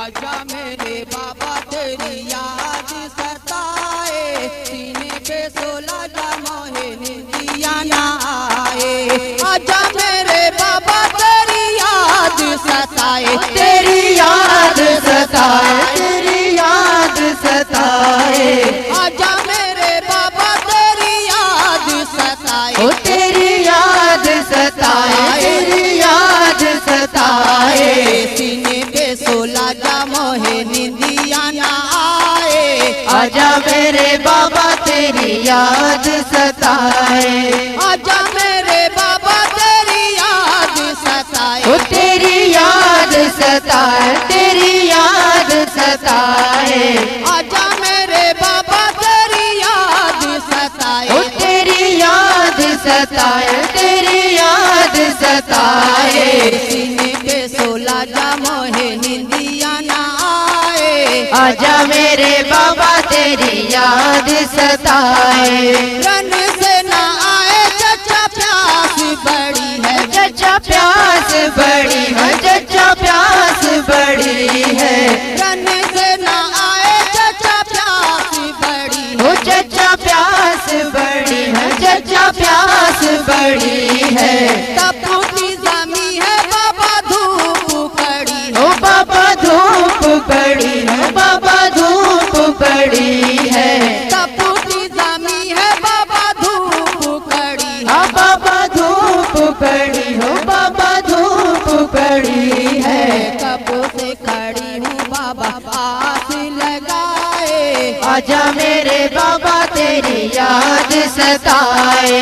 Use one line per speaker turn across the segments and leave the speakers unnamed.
आजा मेरे बाबा तेरी याद सताए, सीने पे सोला मोहे निंदिया ना आए। आजा मेरे बाबा तेरी याद सताए,
तेरी याद सताए, तेरी याद सताए।
आजा मेरे बाबा तेरी याद सताए,
ओ तेरी याद सताए, तेरी याद सताए।
सीने पे सोला मोहे निंदिया ना आए।
आजा मेरे बाबा तेरी याद सताए,
आजा मेरे बाबा तेरी याद सताए,
ओ तेरी याद सताए, तेरी याद सताए।
आजा मेरे बाबा तेरी याद सताए,
ओ तेरी याद सताए, तेरी याद सताए।
सीने पे सोला मोहे निंदिया ना आए।
आजा मेरे बाबा तेरी याद सताए।
रन से ना आए चचा प्यास बड़ी है,
चचा प्यास बड़ी है, चचा प्यास बड़ी है।
रन से ना आए चचा प्यास बड़ी है।
ओ चचा प्यास बड़ी है, चचा प्यास बड़ी है।
तपती जमी है बाबा धूप कड़ी है,
ओ बाबा धूप पड़ी है, बाबा धूप पड़ी है।
तपती जमी है बाबा धूप कड़ी है।
हाँ बाबा धूप पड़ी हो, बाबा धूप पड़ी है।
कब से खड़ी हूँ बाबा आस लगाए।
आजा मेरे बाबा तेरी याद सताए,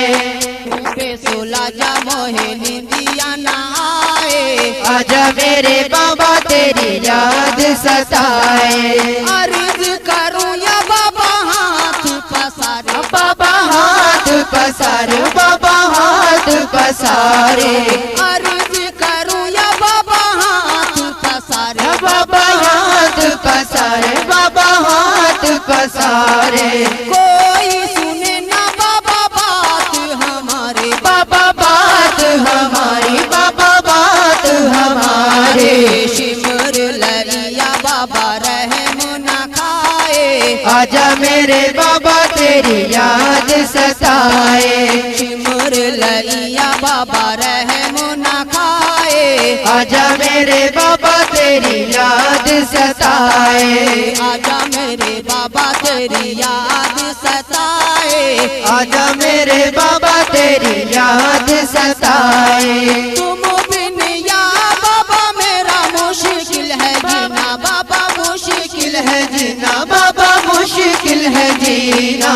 पे सोला मोहे निंदिया ना आए।
आजा मेरे बाबा तेरी याद सताए।
अर्ज करूँ या बाबा हाथ पसारे,
बाबा हाथ पसारे, बाबा हाथ पसारे।
अर्ज करूँ या बाबा हाथ पसारे।
बाबा हाथ पसारे, बाबा हाथ पसारे।
कोई सुने ना बाबा बात हमारे,
बाबा बात हमारी, बाबा बात हमारे।
शिमर ललिया बाबा रहम ना खाए।
आजा मेरे बाबा तेरी याद सताए,
शिमर ललिया बाबा रहम ना खाए।
आजा मेरे बाबा तेरी याद सताए।
आजा मेरे बाबा तेरी याद सताए,
आजा मेरे बाबा तेरी याद सताए।
तुम बिन या बाबा मेरा मुश्किल है जीना, बाबा मुश्किल है
जीना, बाबा मुश्किल है जीना।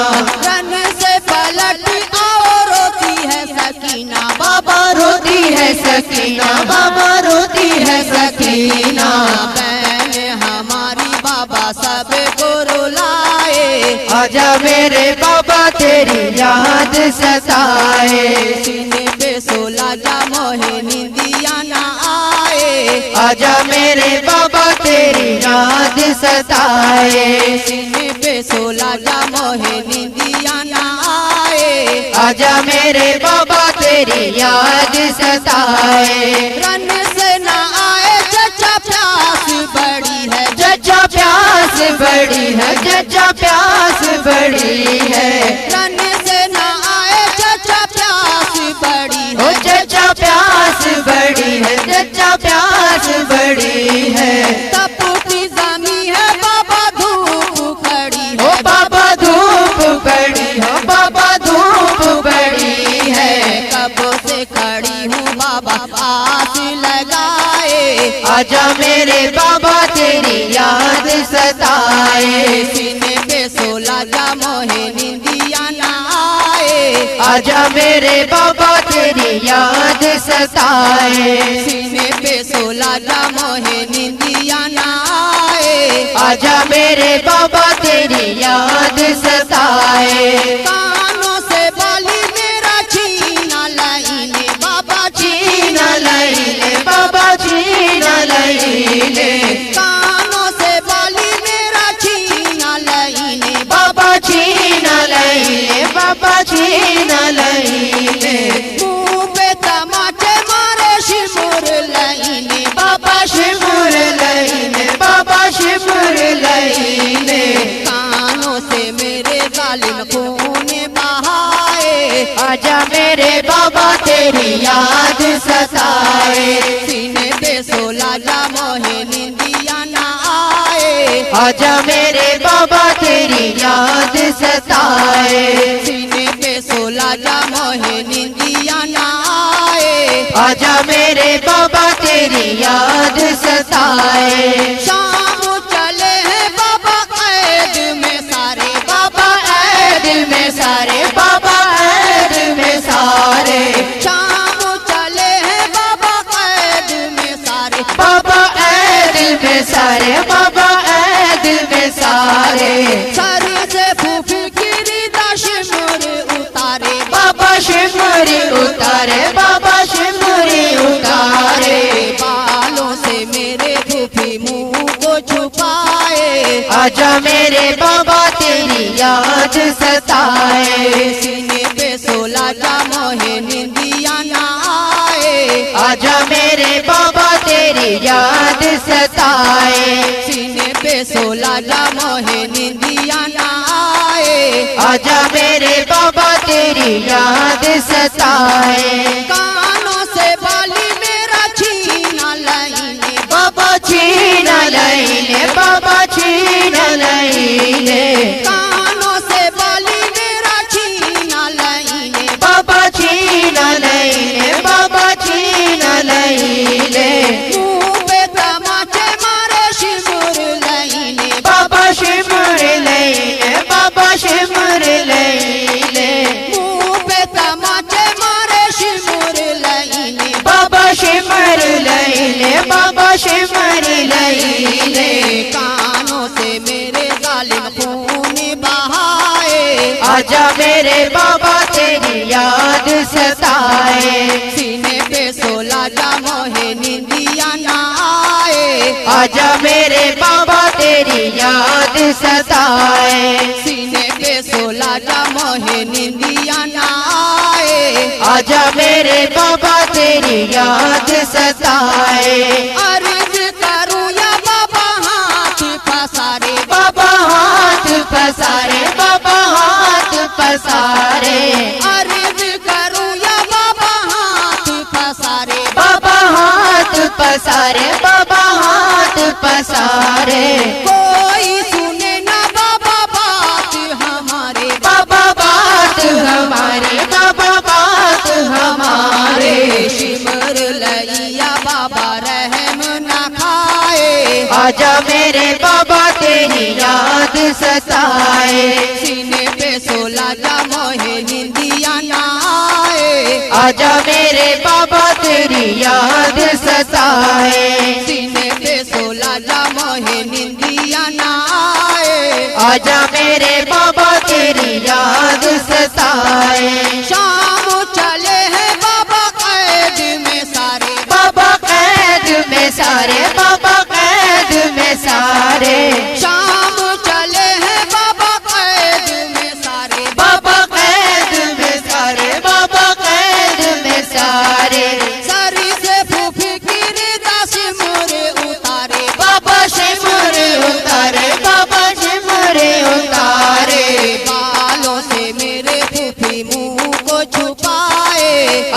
रन से पलट आओ रोती है सकीना,
बाबा रोती है सकीना, बाबा रोती है सकीना।
बहन हमारी बाबा सब को रुलाए।
आजा मेरे बाबा तेरी याद सताए,
सीने पे सोला मोहे निंदिया ना आए।
आजा मेरे बाबा तेरी याद सताए।
सीने पे सोला मोहे निंदिया ना आए।
आजा मेरे बाबा तेरी याद सताए।
रन से ना आए चचा प्यास बड़ी है,
चचा प्यास बड़ी है, चचा प्यास बड़ी है।
रन से ना आए चचा प्यास बड़ी
ओ
है।
चचा प्यास बड़ी है, चचा प्यास बड़ी है।
तपती जमी है बाबा धूप खड़ी
ओ
है,
बाबा धूप पड़ी हो, बाबा धूप पड़ी है।
कब से खड़ी हूँ बाबा आस लगाए।
आजा मेरे बाबा तेरी याद सताए,
सीने पे सोला मोहे निंदिया ना आए।
आजा मेरे बाबा तेरी याद सताए।
सीने पे सोला मोहे निंदिया ना आए।
आजा मेरे बाबा तेरी याद सताए।
कानों से बाली मेरा छीना लाइने बाबा,
छीना लईले बाबा, छीना लईले।
कानों से बाली मेरा छीना लाइने
बाबा छीना लईले, बाबा छीना लईले।
मुंह पे तमाचे मारे शिमुर लाइने
बाबा शिमुर लईले, बाबा बाबा तेरी याद सताए।
सीने पे सोला जा मोहे निंदिया ना आए।
आजा मेरे बाबा तेरी याद सताए।
सीने पे सोला जा मोहे निंदिया ना आए।
आजा मेरे बाबा तेरी याद सताए।
शाम चले हैं बाबा ऐद में सारे,
बाबा ऐद में सारे, बाबा ऐद में सारे।
शाम चले हैं बाबा ऐद में सारे,
बाबा ऐद में सारे, बाबा ऐद में सारे।
सर से फूफी गिरिदा शिमर उतारे,
बाबा शिमरी उतारे, बाबा शिमरी उतारे।
बालों से मेरे फूफी मुंह को छुपाए।
आजा मेरे बाबा तेरी याद सताए।
सीने पे सोला जा मोहे निंदिया ना आए।
आजा मेरे बाबा तेरी याद सताए।
सीने पे सोला जा मोहे निंदिया ना आए।
आजा मेरे बाबा तेरी याद सताए।
कानों से बाली मेरा छीना लाइने,
बाबा छीन लईले, बाबा छीन लईले।
कानों से बाली मेरा छीना लाइने।
बाबा छीन लईले, बाबा छीन लईले।
मुंह पे तमाचे मारे शिमुर लाइने।
बाबा शिमर लईले, बाबा शिमर लईले।
मुंह पे तमाचे मारे शिमुर लाइने।
बाबा शिमर लईले, बाबा शिमर लईले।
कानों से मेरे जालिम खून बहाए।
आजा मेरे बाबा तेरी याद सताए।
सीने पे सोला जा मोहे निंदिया ना आए।
आजा मेरे बाबा तेरी याद सताए।
सीने पे सोला जा मोहे निंदिया ना आए।
आजा मेरे बाबा तेरी याद सताए।
अर्ज करूं या बाबा हाथ पसारे,
बाबा हाथ पसारे, बाबा हाथ पसारे।
अर्ज करूं या बाबा हाथ पसारे।
बाबा हाथ पसारे, बाबा हाथ पसारे।
कोई सुने ना बाबा बात हमारे,
बाबा बात हमारे, बाबा बात हमारे।
शिमर लइया बाबा रहम ना खाए।
आजा मेरे बाबा तेरी याद सताए।
सीने पे सोला जा मोहे निंदिया ना आए।
आजा मेरे बाबा तेरी याद सताए।
सीने पे सोला जा मोहे निंदिया ना आए।
आजा मेरे बाबा तेरी याद सताए।
शाम चले हैं बाबा कैद में सारे,
बाबा कैद में सारे, बाबा कैद में सारे।
शाम चले हैं बाबा कैद में सारे।
बाबा कैद में सारे, बाबा कैद में सारे।
सरी से फूफी गिरिदा शिमुर उतारे।
बाबा शिमर उतारे, बाबा शिमर उतारे।
बालों से मेरे फूफी मुंह को छुपाए।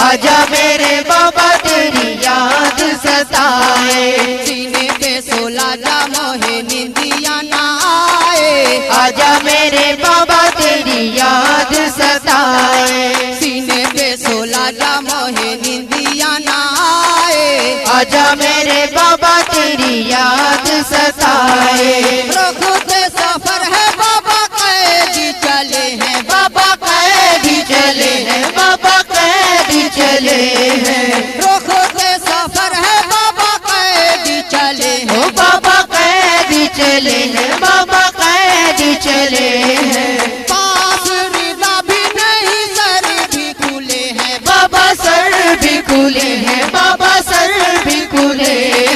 आजा मेरे बाबा तेरी याद सताए।
सीने पे सोला जा मोहे निंदिया ना आए।
आजा मेरे बाबा तेरी याद सताए।
सीने पे सोला जा मोहे निंदिया ना आए।
आजा मेरे बाबा तेरी याद सताए।
रुखते सफर है बाबा कैदी चले हैं,
बाबा कैदी चले हैं, बाबा कैदी चले हैं।
रुखते सफर है बाबा कैदी चले हैं।
ओ बाबा कैदी चले हैं, बाबा कैदी चले हैं।
पास रिदा भी नहीं सर भी खुले हैं।
बाबा सर भी खुले हैं, बाबा सर भी खुले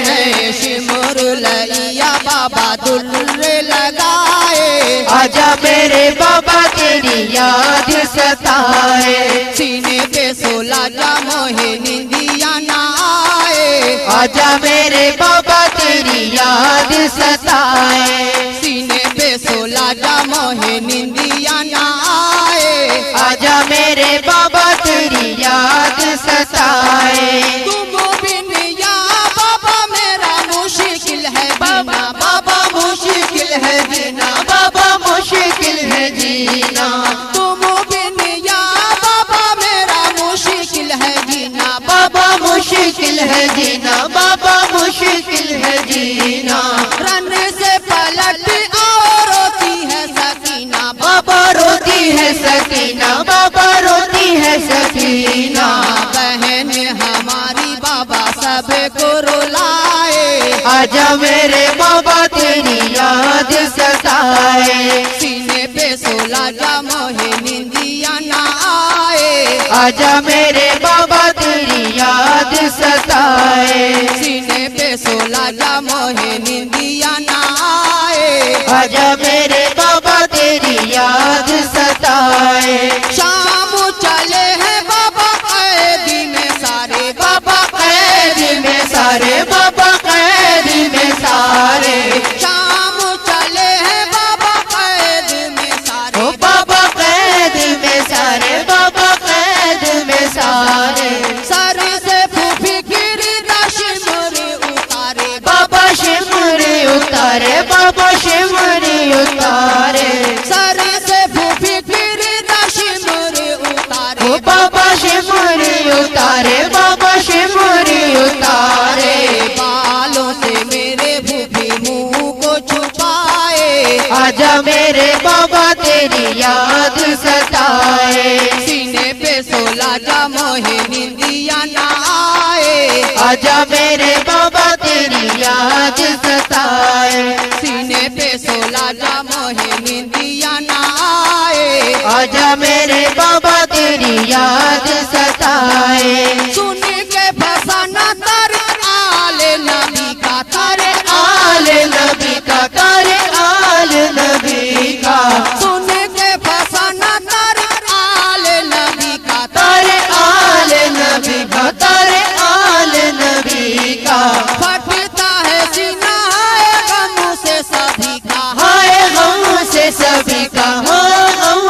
हैं।
शिमुर लइया बाबा दुर्रे लगाए।
आजा मेरे बाबा तेरी याद सताए।
सीने पे सोला जा मोहे निंदिया ना आए।
आजा मेरे बाबा तेरी याद सताए।
सीने पे सोला जा मोहे निंदिया ना आए।
आजा मेरे बाबा तेरी याद सताए।
तुम बिन या बाबा मेरा मुश्किल है जीना,
बाबा मुश्किल है जीना, बाबा मुश्किल है जीना।
तुम बिन या बाबा मेरा मुश्किल है जीना,
बाबा मुश्किल है जीना, बाबा मुश्किल है जीना।
रन से पलट और रोती है सकीना,
बाबा रोती है सकीना, बाबा रोती है सकीना।
बहन हमारी बाबा सबको रुलाए,
आजा मेरे बाबा तेरी याद सताए।
सीने पे सोला जा मोहे निंदिया ना आए,
आजा मेरे बाबा तेरी याद सताए।
सीने पे सोला जा मोहे निंदिया ना आए।
आजा मेरे बाबा तेरी याद सताए।
शाम चले हैं बाबा कैदी में सारे,
बाबा कैद में सारे, बाबा कैद में सारे।
शाम चले हैं बाबा कैद में सारे,
ओ बाबा कैद में सारे, बाबा कैद में सारे।
सर से फूफी गिरी शिमरे उतारे,
बाबा शिमरे उतारे, बाबा शिमरे उतारे।
सर से फूफी गिरी शिमरे उतारे,
ओ बाबा शिमरे उतारे, बाबा शिमरे उतारे।
बालों से मेरे फूफी मुंह को छुपाए,
आजा मेरे बाबा तेरी याद सताए।
सीने पे सोला जा मोहे निंदिया ना आए,
आजा मेरे बाबा तेरी याद सताए।
सीने पे सोला जा मोहे निंदिया ना आए।
आजा मेरे बाबा तेरी याद सताए।
सुन के फसाना तर आले नबी का, तारे
आल नबी का, तारे आल नबी का।
सुन के फसाना तर आले नबी का,
तारे आल नबी का, तारे आल नबी का।
फटता है सीना है गम से सभी का,
हाय हम से सभी का, हाँ हम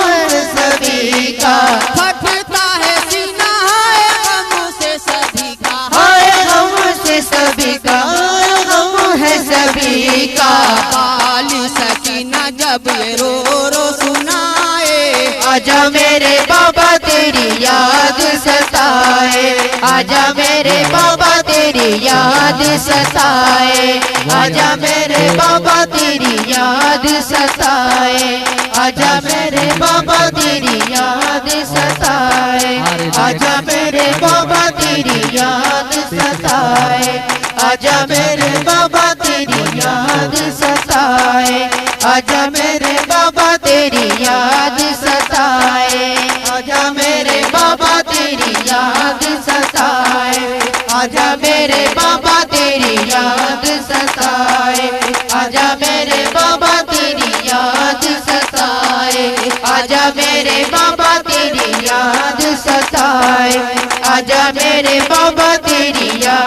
सभी का।
फटता है सीना है गम से सभी का,
हाय हम से सभी का, हम है सभी का।
बाली सकीना जब ये रो रो सुनाए,
आजा मेरे बाबा तेरी याद सताए। आजा मेरे बाबा तेरी याद सताए। आजा मेरे बाबा तेरी याद सताए। आजा मेरे बाबा तेरी याद सताए। आजा मेरे बाबा तेरी याद सताए। आजा मेरे बाबा तेरी याद सताए। आजा मेरे बाबा तेरी याद सताए। आजा मेरे बाबा तेरी याद सताए। आजा मेरे बाबा तेरी याद सताए। आजा मेरे बाबा तेरी याद सताए। आजा मेरे बाबा तेरी याद सताए। आजा मेरे बाबा तेरी याद